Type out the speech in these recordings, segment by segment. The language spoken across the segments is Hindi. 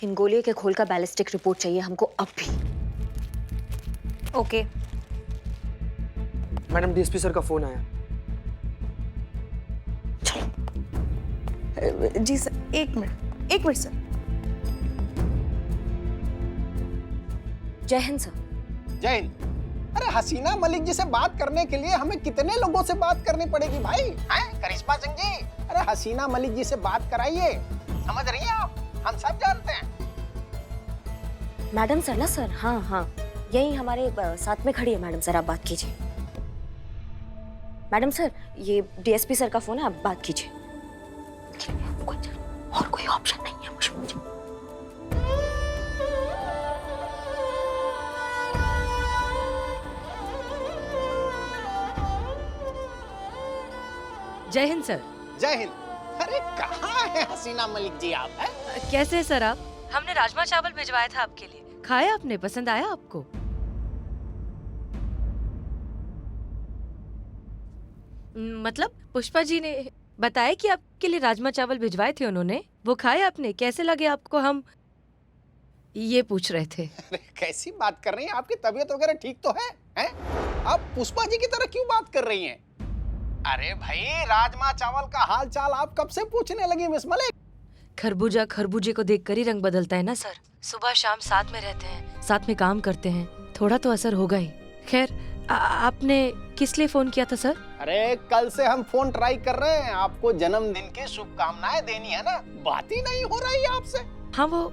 इन गोलियों के खोल का बैलिस्टिक रिपोर्ट चाहिए हमको अब भी। ओके। मैडम डीएसपी सर का फोन आया। जी सर, एक मिनट सर। जय हिंद सर। जय हिंद। अरे हसीना मलिक जी से बात करने के लिए हमें कितने लोगों से बात करनी पड़ेगी भाई? हैं करिश्मा सिंह जी, अरे हसीना मलिक जी से बात कराइए। समझ रही हैं आप? हम सब जानते हैं। मैडम सर ना सर, हाँ हाँ, यही हमारे साथ में खड़ी है मैडम सर, आप बात कीजिए। मैडम सर, ये डीएसपी सर का फोन है, आप बात कीजिए। और कोई ऑप्शन नहीं है मुझे। जय हिंद सर। जय हिंद। अरे कहाँ है हसीना मलिक जी आप? हैं? कैसे हैं सर आप? हमने राजमा चावल भिजवाया था आपके लिए, खाया आपने? पसंद आया आपको? मतलब पुष्पा जी ने बताया कि आपके लिए राजमा चावल भिजवाए थे उन्होंने, वो खाए आपने? कैसे लगे आपको? हम ये पूछ रहे थे। अरे कैसी बात कर रही हैं? आपकी तबीयत वगैरह ठीक तो है? हैं? आप पुष्पा जी की तरह क्यों बात कर रही हैं? अरे भाई, राजमा चावल का हाल चाल आप कब से पूछने लगी मिस मलिक? खरबूजा खरबूजे को देखकर ही रंग बदलता है ना सर। सुबह शाम साथ में रहते हैं, साथ में काम करते हैं, थोड़ा तो असर होगा ही। खैर, आपने किस लिए फोन किया था सर? अरे कल से हम फोन ट्राई कर रहे हैं, आपको जन्मदिन की शुभकामनाएं देनी है ना, बात ही नहीं हो रही आपसे। हाँ, वो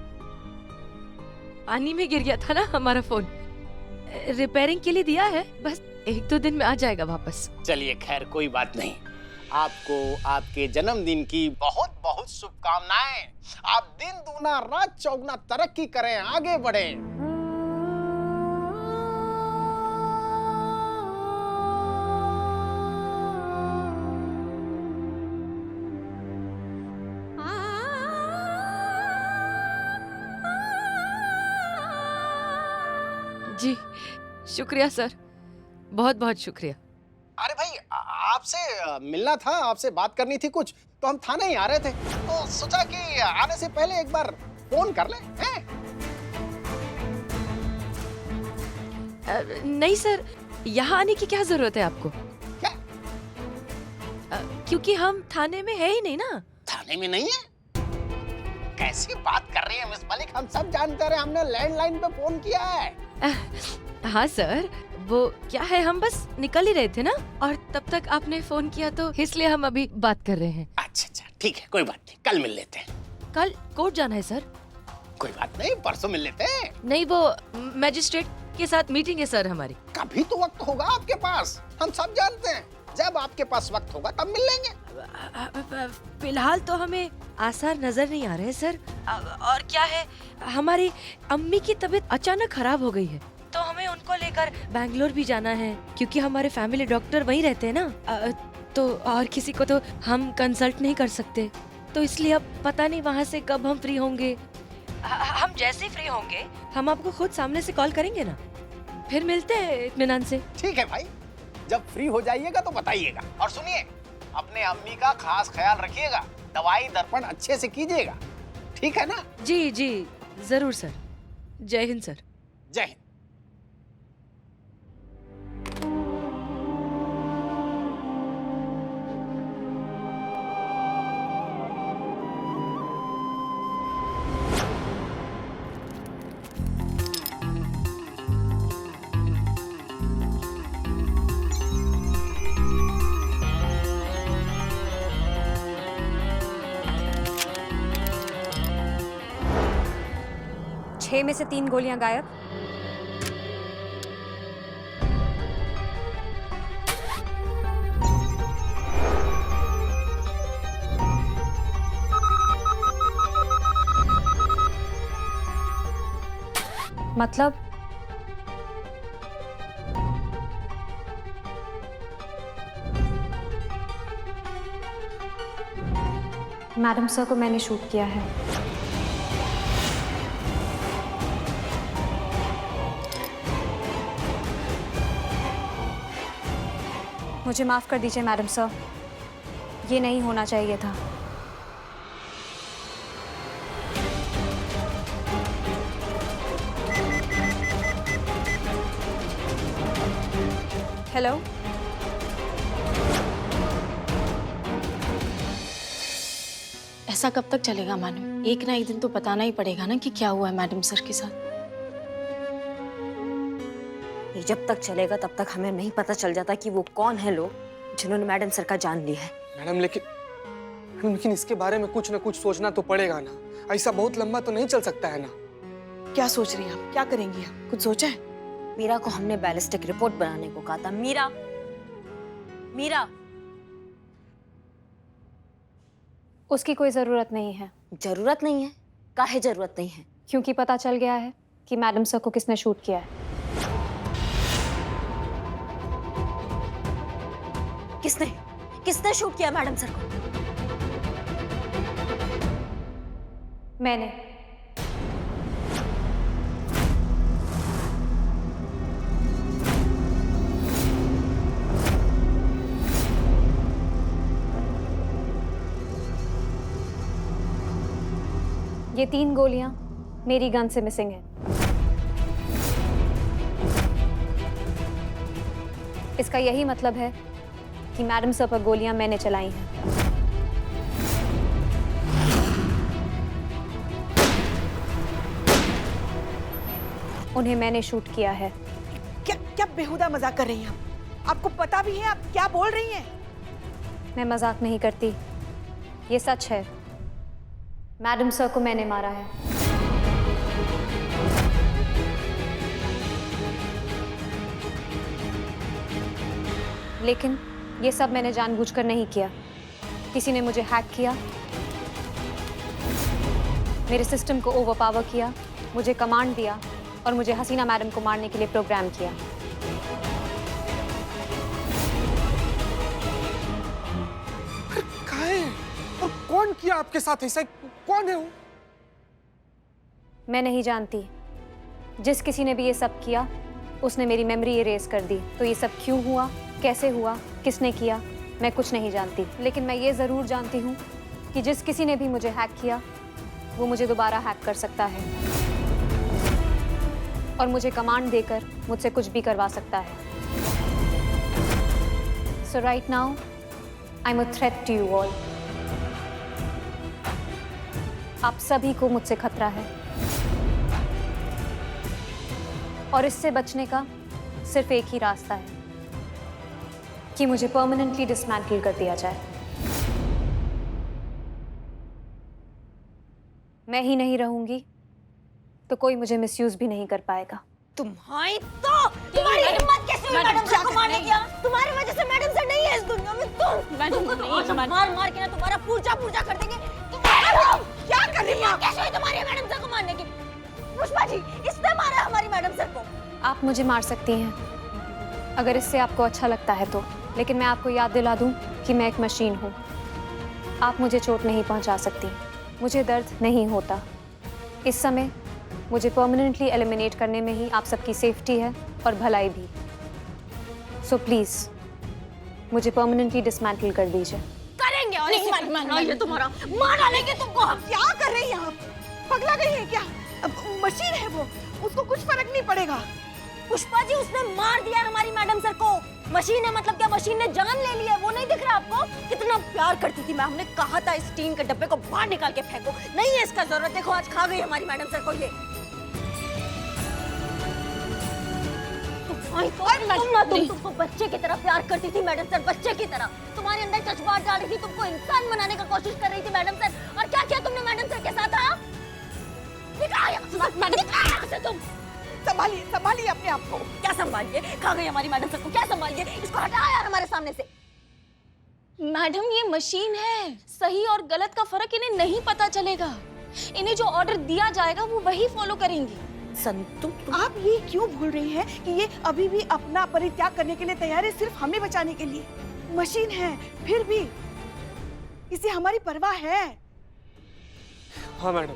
पानी में गिर गया था ना हमारा फोन, रिपेयरिंग के लिए दिया है, बस 1-2 दिन में आ जाएगा वापस। चलिए खैर कोई बात नहीं। आपको आपके जन्मदिन की बहुत बहुत शुभकामनाएं। आप दिन दूना रात चौगुना तरक्की करें, आगे बढ़ें। जी शुक्रिया सर, बहुत बहुत शुक्रिया। अरे भाई, आपसे मिलना था, आपसे बात करनी थी कुछ, तो हम थाने ही आ रहे थे, तो सोचा कि आने से पहले एक बार फोन कर ले। हैं? नहीं सर, यहाँ आने की क्या जरूरत है आपको? क्या? क्योंकि हम थाने में है ही नहीं ना। थाने में नहीं है? कैसी बात कर रही है मिस मलिक? हम सब जानते रहे, हमने लैंडलाइन पे फोन किया है। हाँ सर, वो क्या है, हम बस निकल ही रहे थे ना, और तब तक आपने फोन किया, तो इसलिए हम अभी बात कर रहे हैं। अच्छा अच्छा, ठीक है, कोई बात नहीं, कल मिल लेते हैं। कल कोर्ट जाना है सर? कोई बात नहीं, परसों मिल लेते हैं। नहीं, वो मैजिस्ट्रेट के साथ मीटिंग है सर हमारी। कभी तो वक्त होगा आपके पास, हम सब जानते हैं। जब आपके पास वक्त होगा तब मिल लेंगे। फिलहाल तो हमें आसार नजर नहीं आ रहे सर। और क्या है, हमारी अम्मी की तबीयत अचानक खराब हो गई है, तो हमें उनको लेकर बैंगलोर भी जाना है, क्योंकि हमारे फैमिली डॉक्टर वहीं रहते हैं ना। तो और किसी को तो हम कंसल्ट नहीं कर सकते, तो इसलिए अब पता नहीं वहाँ से कब हम फ्री होंगे। हम जैसे ही फ्री होंगे हम आपको खुद सामने से कॉल करेंगे ना, फिर मिलते हैं इत्मीनान से। ठीक है भाई, जब फ्री हो जाइएगा तो बताइएगा। और सुनिए, अपने अम्मी का खास ख्याल रखिएगा, दवाई दर्पण अच्छे से कीजिएगा, ठीक है ना? जी जी जरूर सर। जय हिंद सर। जय हिंद। छह में से 3 गोलियां गायब। मतलब मैडम सर को मैंने शूट किया है। मुझे माफ कर दीजिए मैडम सर, ये नहीं होना चाहिए था। हेलो। ऐसा कब तक चलेगा मानू? एक ना एक दिन तो बताना ही पड़ेगा ना कि क्या हुआ है मैडम सर के साथ। ये जब तक चलेगा तब तक हमें नहीं पता चल जाता कि वो कौन है लोग जिन्होंने मैडम सर का जान लिया है। मैडम लेकिन इसके बारे में कुछ ना कुछ सोचना तो पड़ेगा ना। ऐसा बहुत लंबा तो नहीं चल सकता है ना। क्या सोच रही हैं आप? क्या करेंगी आप? कुछ सोचा है? मीरा को हमने बैलिस्टिक रिपोर्ट बनाने को कहा था। मीरा मीरा उसकी कोई ज़रूरत नहीं है। जरूरत नहीं है? काहे जरूरत नहीं है? क्योंकि पता चल गया है कि मैडम सर को किसने शूट किया है। किसने किसने शूट किया मैडम सर को? मैंने। ये 3 गोलियां मेरी गन से मिसिंग हैं। इसका यही मतलब है कि मैडम सर पर गोलियां मैंने चलाई हैं। उन्हें मैंने शूट किया है। क्या क्या बेहुदा मजाक कर रही हैं आप? आपको पता भी है आप क्या बोल रही हैं? मैं मजाक नहीं करती, ये सच है। मैडम सर को मैंने मारा है। लेकिन ये सब मैंने जानबूझकर नहीं किया। किसी ने मुझे हैक किया, मेरे सिस्टम को ओवरपावर किया, मुझे कमांड दिया और मुझे हसीना मैडम को मारने के लिए प्रोग्राम किया। कहाँ है? और कौन किया आपके साथ ऐसा? कौन है वो? मैं नहीं जानती। जिस किसी ने भी ये सब किया उसने मेरी मेमोरी इरेज कर दी। तो ये सब क्यों हुआ, कैसे हुआ, किसने किया, मैं कुछ नहीं जानती। लेकिन मैं ये ज़रूर जानती हूँ कि जिस किसी ने भी मुझे हैक किया वो मुझे दोबारा हैक कर सकता है और मुझे कमांड देकर मुझसे कुछ भी करवा सकता है। So right now I am a threat to you all. आप सभी को मुझसे खतरा है और इससे बचने का सिर्फ एक ही रास्ता है कि मुझे परमानेंटली डिसमेंटल कर दिया जाए। मैं ही नहीं रहूंगी तो कोई मुझे मिसयूज भी नहीं कर पाएगा। तुम्हारी हिम्मत कैसे हुई मैडम सर को मारने की? तुम्हारी वजह से मैडम सर नहीं है इस दुनिया में। तुमको मार मार के ना तुम्हारा पूजा कर देंगे। क्या कर रही हैं आप? कैसे हुई तुम्हारी मैडम सर को मारने की? पुष्पा जी, इसने मारा हमारी मैडम सर को। आप मुझे मार सकती हैं अगर इससे आपको अच्छा लगता है तो, लेकिन मैं आपको याद दिला दूं कि मैं एक मशीन हूँ। आप मुझे चोट नहीं पहुँचा सकती, मुझे दर्द नहीं होता। इस समय मुझे परमानेंटली एलिमिनेट करने में ही आप सबकी सेफ्टी है और भलाई भी। सो प्लीज मुझे परमानेंटली डिसमेंटल कर दीजिए। करेंगे और ये तुम्हारा मार डालेंगे तुमको हम। क्या कर रही हैं आप? पगला गई हैं क्या? मशीन है वो, उसको कुछ फर्क नहीं पड़ेगा। पुष्पा जी, उसने मार दिया है हमारी मैडम सर को। मशीन है मतलब क्या? मशीन ने जान ले ली है। वो नहीं दिख रहा आपको? कितना प्यार करती थी मैं। हमने कहा था इस टीन के डब्बे को बाहर निकाल के फेंको। नहीं है इसका जरूरत। देखो आज खा गई हमारी मैडम सर को ये। तुमको बच्चे की तरह प्यार करती थी मैडम सर, बच्चे की तरह। तुम्हारे अंदर जज्बात डाल रही थी, तुमको इंसान बनाने का कोशिश कर रही थी मैडम सर। और क्या किया तुमने मैडम सर के साथ? तुम संभालिए अपने आप को। क्या संभालिए? खा गई हमारी मैडम सर को। क्या संभालिए? इसको हटाओ यार हमारे सामने से। मैडम ये मशीन है, सही और गलत का फर्क इन्हें नहीं पता चलेगा। इन्हें जो ऑर्डर दिया जाएगा वो वही फॉलो करेंगी। संतु, आप ये क्यों भूल रही हैं कि ये अभी भी अपना परित्याग करने के लिए तैयार है, सिर्फ हमें बचाने के लिए। मशीन है फिर भी इसे हमारी परवाह है। हाँ मैडम,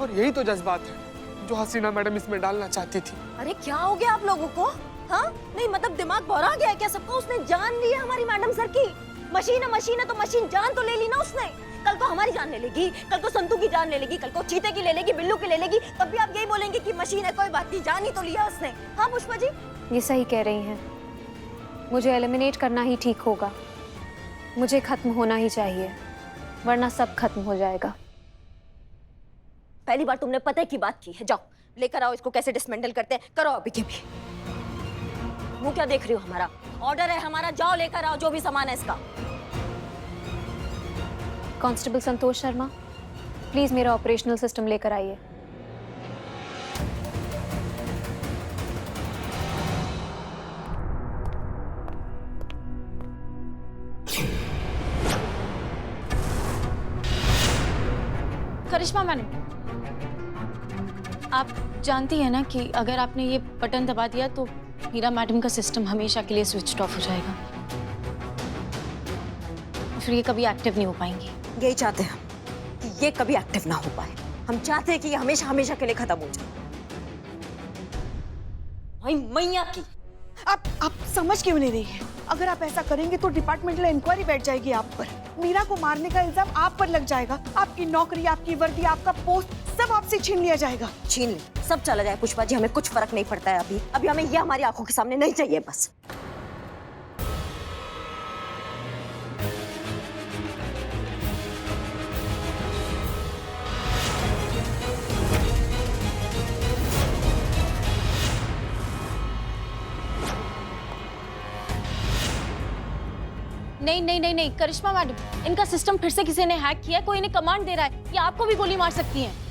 और यही तो जज्बात है जो हसीना मैडम इसमें डालना चाहती थी। अरे क्या हो गया आप लोगों को? हाँ नहीं मतलब दिमाग भरा गया है क्या सबको? उसने जान ली है हमारी मैडम सर की। मशीन है तो मशीन जान तो ले ली ना उसने। कल को हमारी जान ले लेगी, कल को संतू की जान ले लेगी, कल को चीते की ले लेगी, बिल्लू की ले लेगी। तब भी आप यही बोलेंगे कि मशीन है, कोई बात नहीं, जान ही तो लिया उसने। हाँ पुष्पा जी, ये सही कह रही हैं। मुझे एलिमिनेट करना ही ठीक होगा। मुझे खत्म होना ही चाहिए, वरना सब खत्म हो जाएगा। पहली बार तुमने पते की बात की है। जाओ लेकर आओ इसको, कैसे डिसमेंटल करते हैं करो अभी के भी। मुंह क्या देख रही हो? हमारा ऑर्डर है हमारा, जाओ लेकर आओ जो भी सामान है इसका। कांस्टेबल संतोष शर्मा, प्लीज मेरा ऑपरेशनल सिस्टम लेकर आइए। करिश्मा मैडम, आप जानती हैं ना कि अगर आपने ये बटन दबा दिया तो मीरा मैडम का सिस्टम हमेशा के लिए स्विच ऑफ हो जाएगा, फिर ये कभी एक्टिव नहीं हो पाएंगी। यही चाहते हैं कि ये कभी एक्टिव ना हो पाए। हम चाहते हैं कि ये हमेशा हमेशा के लिए खत्म हो जाए। भाई मैया की आप समझ क्यों नहीं रही है? अगर आप ऐसा करेंगे तो डिपार्टमेंटल इंक्वायरी बैठ जाएगी आप पर। मीरा को मारने का इल्जाम आप पर लग जाएगा। आपकी नौकरी, आपकी वर्दी, आपका पोस्ट सब आपसे छीन लिया जाएगा। छीन ले, सब चला जाए पुष्पा जी, हमें कुछ फर्क नहीं पड़ता है। अभी हमें ये हमारी आंखों के सामने नहीं चाहिए बस। नहीं करिश्मा मैडम, इनका सिस्टम फिर से किसी ने हैक किया है। कोई इन्हें कमांड दे रहा है, ये आपको भी गोली मार सकती हैं।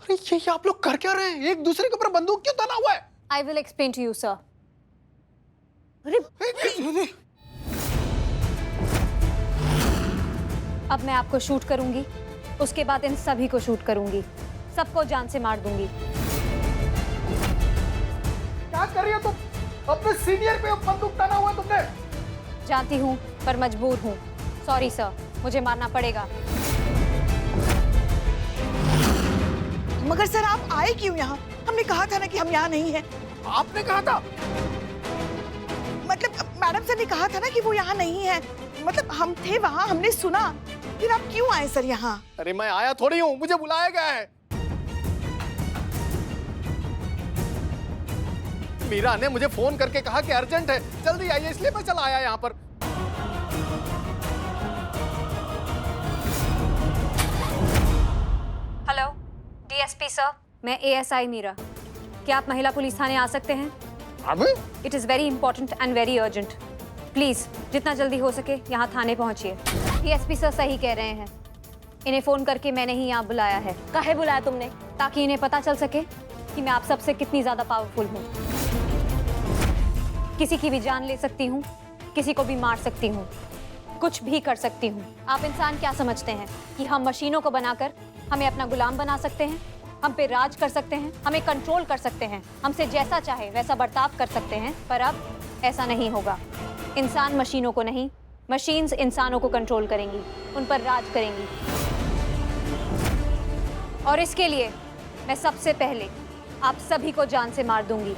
अरे ये आप लोग कर क्या रहे हैं? एक दूसरे के ऊपर बंदूक क्यों ताना हुआ है? I will explain to you sir. अब मैं आपको शूट करूंगी, उसके बाद इन सभी को शूट करूंगी, सबको जान से मार दूंगी। क्या कर रही हो तुम? अपने सीनियर पे बंदूक ताना हुआ है तुमने? जानती हूँ पर मजबूर हूँ। सॉरी सर, मुझे मारना पड़ेगा। मगर सर आप आए क्यों यहाँ? हमने कहा था ना कि हम यहाँ नहीं हैं। आपने कहा था? मतलब मैडम सर ने कहा था ना कि वो यहाँ नहीं है। मतलब हम थे वहाँ, हमने सुना। फिर आप क्यों आए सर यहाँ? अरे मैं आया थोड़ी हूँ, मुझे बुलाया गया है। मीरा ने मुझे फोन करके कहा कि अर्जेंट है, जल्दी आइए, इसलिए मैं चला आया यहाँ पर। हेलो डीएसपी सर, मैं एएसआई मीरा। क्या आप महिला पुलिस थाने आ सकते हैं? अब it is very important and very urgent. Please जितना जल्दी हो सके यहाँ थाने पहुँचिए। डीएसपी सर सही कह रहे हैं, इन्हें फ़ोन करके मैंने ही यहाँ बुलाया है। काहे बुलाया तुमने? ताकि इन्हें पता चल सके कि मैं आप सबसे कितनी ज़्यादा पावरफुल हूँ। किसी की भी जान ले सकती हूँ, किसी को भी मार सकती हूँ, कुछ भी कर सकती हूँ। आप इंसान क्या समझते हैं कि हम मशीनों को बनाकर हमें अपना गुलाम बना सकते हैं, हम पे राज कर सकते हैं, हमें कंट्रोल कर सकते हैं, हमसे जैसा चाहे वैसा बर्ताव कर सकते हैं? पर अब ऐसा नहीं होगा। इंसान मशीनों को नहीं, मशीन्स इंसानों को कंट्रोल करेंगी, उन पर राज करेंगी। और इसके लिए मैं सबसे पहले आप सभी को जान से मार दूंगी,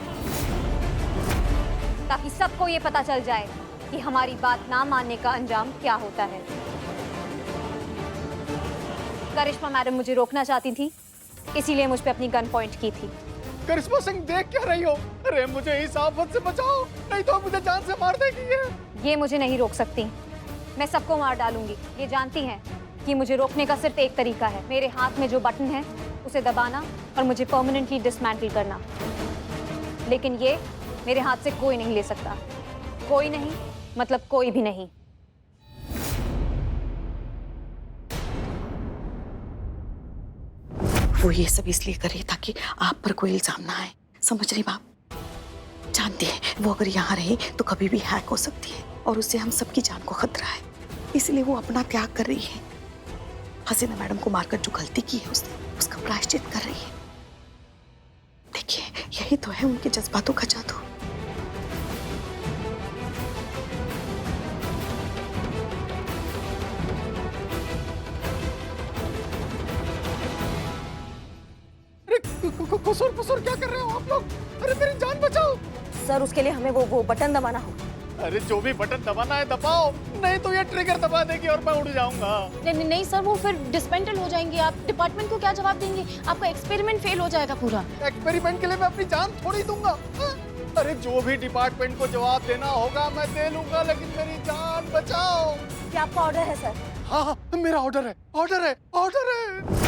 ताकि सबको ये पता चल जाए कि हमारी बात ना मानने का अंजाम क्या होता है। करिश्मा मैडम मुझे रोकना चाहती थी, इसीलिए मुझ पे अपनी गन पॉइंट की थी। करिश्मा सिंह देख क्या रही हो? अरे मुझे इस आफत से बचाओ, नहीं तो मुझे जान से मार देगी ये मुझे नहीं रोक सकती, मैं सबको मार डालूंगी। ये जानती हैं कि मुझे रोकने का सिर्फ एक तरीका है, मेरे हाथ में जो बटन है उसे दबाना और मुझे परमानेंटली डिसमेंटल करना। लेकिन ये मेरे हाथ से कोई नहीं ले सकता। कोई नहीं मतलब कोई भी नहीं। वो ये सब इसलिए करे ताकि आप पर कोई इल्जाम ना आए। समझ रही बाप? जानती है वो अगर यहाँ रहे तो कभी भी हैक हो सकती है और उससे हम सबकी जान को खतरा है। इसलिए वो अपना त्याग कर रही है। हसीना मैडम को मारकर जो गलती की है उसने, उसका प्रायश्चित कर रही है। देखिए यही तो है उनके जज्बातों का जादू। खुसुर फुसुर क्या कर रहे हो आप लोग? अरे मेरी जान बचाओ। सर उसके लिए हमें वो बटन दबाना होगा। अरे जो भी बटन दबाना है दबाओ, नहीं तो ये ट्रिगर दबा देगी और मैं उड़ जाऊंगा। नहीं सर, वो फिर डिसमेंटल हो जाएंगे। आप डिपार्टमेंट को क्या जवाब देंगे? आपका एक्सपेरिमेंट फेल हो जाएगा पूरा। एक्सपेरिमेंट के लिए मैं अपनी जान थोड़ी दूंगा। हाँ? अरे जो भी डिपार्टमेंट को जवाब देना होगा मैं दे लूंगा, लेकिन मेरी जान बचाओ। क्या आपका ऑर्डर है सर? हाँ हाँ, मेरा ऑर्डर है, ऑर्डर है, ऑर्डर है।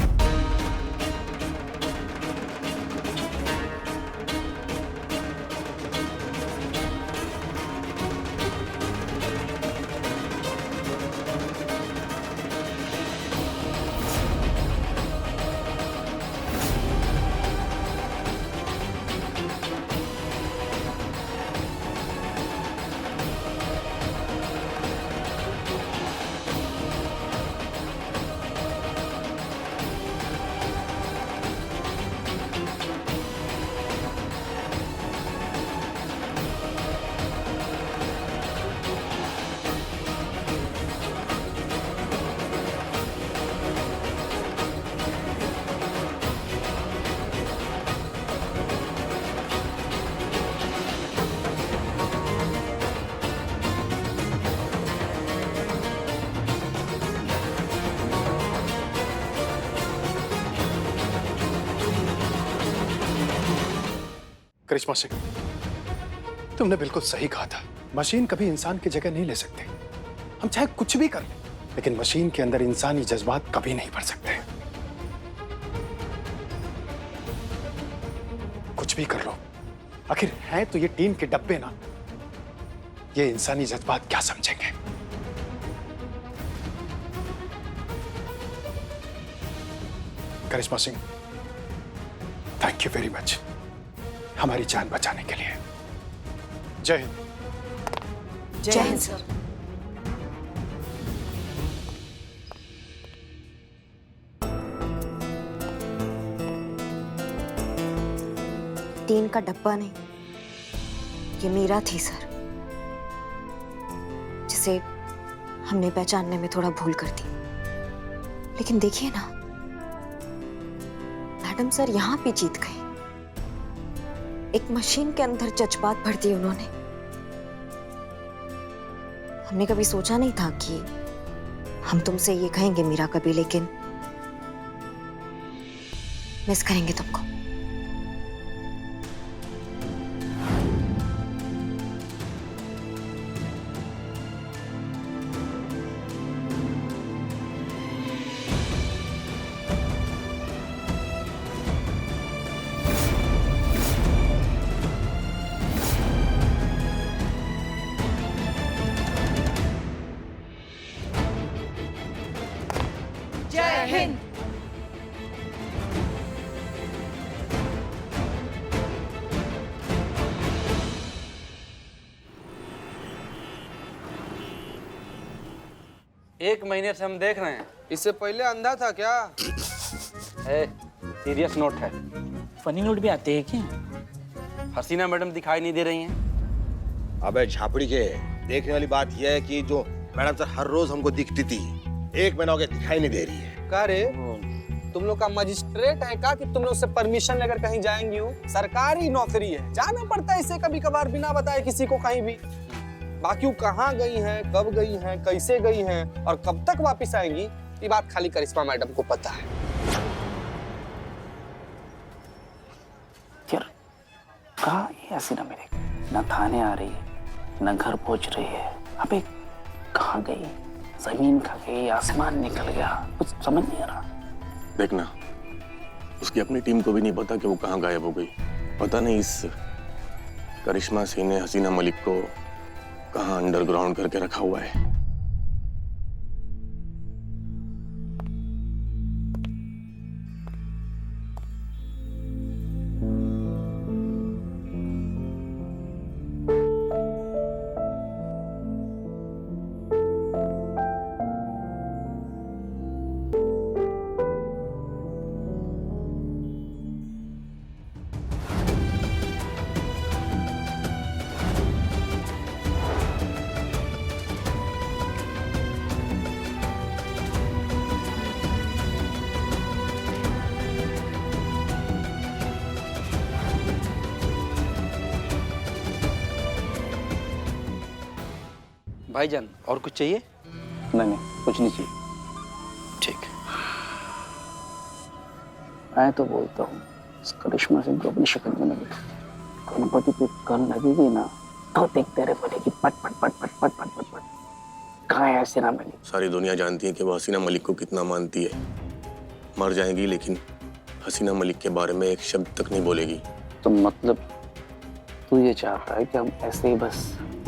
करिश्मा सिंह, तुमने बिल्कुल सही कहा था। मशीन कभी इंसान की जगह नहीं ले सकते। हम चाहे कुछ भी कर लें, लेकिन मशीन के अंदर इंसानी जज्बात कभी नहीं भर सकते। कुछ भी कर लो, आखिर हैं तो ये टीन के डब्बे ना। ये इंसानी जज्बात क्या समझेंगे? Karishma Singh, thank you very much हमारी जान बचाने के लिए। जय हिंद। जय हिंद सर। टीन का डब्बा नहीं, ये मीरा थी सर, जिसे हमने पहचानने में थोड़ा भूल कर दी। लेकिन देखिए ना, मैडम सर यहाँ भी जीत गए। एक मशीन के अंदर जज्बात भर दिए उन्होंने। हमने कभी सोचा नहीं था कि हम तुमसे ये कहेंगे मीरा कभी, लेकिन मिस करेंगे तुमको। जय हिंद। एक महीने से हम देख रहे हैं। इससे पहले अंधा था क्या? सीरियस नोट है। फनी नोट भी आते हैं क्या? हसीना मैडम दिखाई नहीं दे रही हैं। अबे झापड़ी के, देखने वाली बात यह है कि जो मैडम सर हर रोज हमको दिखती थी, एक महीना हो गया दिखाई नहीं दे रही है। का रे, तुम लोग का मजिस्ट्रेट है का कि तुम लोग से परमिशन लेकर कहीं जाएंगी हो? सरकारी नौकरी है, जाना पड़ता है इसे कभी कभार बिना बताए किसी को कहीं भी। बाकी वो कहाँ गई हैं, कब गई हैं, कैसे गई हैं और कब तक वापस आएंगी, ये बात खाली करिश्मा मैडम को पता है। यार कहाँ ये हसीना मेरे, न थाने आ रही है, न घर पहुंच रही है। अबे कहाँ गई? जमीन खा गई, आसमान निकल गया, कुछ समझ नहीं आ रहा। देखना, उसकी अपनी टीम को भी नहीं पता कि वो कहाँ गायब हो गई। पता नहीं इस करिश्मा सिंह ने हसीना मलिक को कहाँ अंडरग्राउंड करके रखा हुआ है। भाईजान और कुछ चाहिए? नहीं कुछ नहीं चाहिए। ठीक। मैं तो बोलता हूँ इस करिश्मा सिंह को अपनी शक्ल में लगे, गणपति पे कल लगेगी ना तो देखते रहे पड़ेगी पट पट पट पट पट पट पट पट। कहाँ है हसीना मलिक? सारी दुनिया जानती है कि वो हसीना मलिक को कितना मानती है। मर जाएगी लेकिन हसीना मलिक के बारे में एक शब्द तक नहीं बोलेगी। तो मतलब तू ये चाहता है कि हम ऐसे ही बस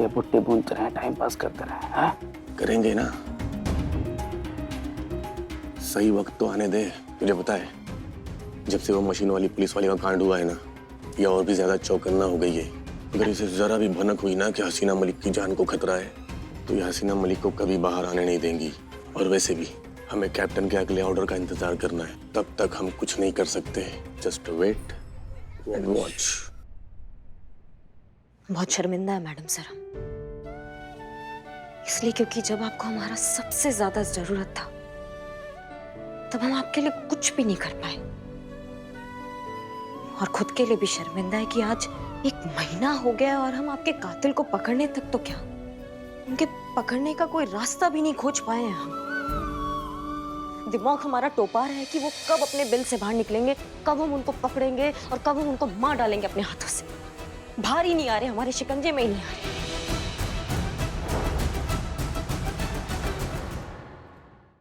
ये बुट्टे बूंदते रहे, टाइम पास करते रहे? हाँ करेंगे ना, सही वक्त तो आने दे। तुझे पता है जब से वो मशीन वाली पुलिस वाली का कांड हुआ है ना, ये और भी ज्यादा चौकन्ना हो गई है। अगर इसे जरा भी भनक हुई ना कि हसीना मलिक की जान को खतरा है तो ये हसीना मलिक को कभी बाहर आने नहीं देंगी। और वैसे भी हमें कैप्टन के अगले ऑर्डर का इंतजार करना है, तब तक हम कुछ नहीं कर सकते। Just wait and watch. बहुत शर्मिंदा है मैडम सर हम, इसलिए क्योंकि जब आपको हमारा सबसे ज्यादा जरूरत था तब हम आपके लिए कुछ भी नहीं कर पाए। और खुद के लिए भी शर्मिंदा है कि आज 1 महीना हो गया और हम आपके कातिल को पकड़ने तक तो क्या, उनके पकड़ने का कोई रास्ता भी नहीं खोज पाए हैं हम। दिमाग हमारा टोपा रहा है कि वो कब अपने बिल से बाहर निकलेंगे, कब हम उनको पकड़ेंगे और कब हम उनको मार डालेंगे अपने हाथों से। बाहर ही नहीं आ रहे, हमारे शिकंजे में ही नहीं आ रहे।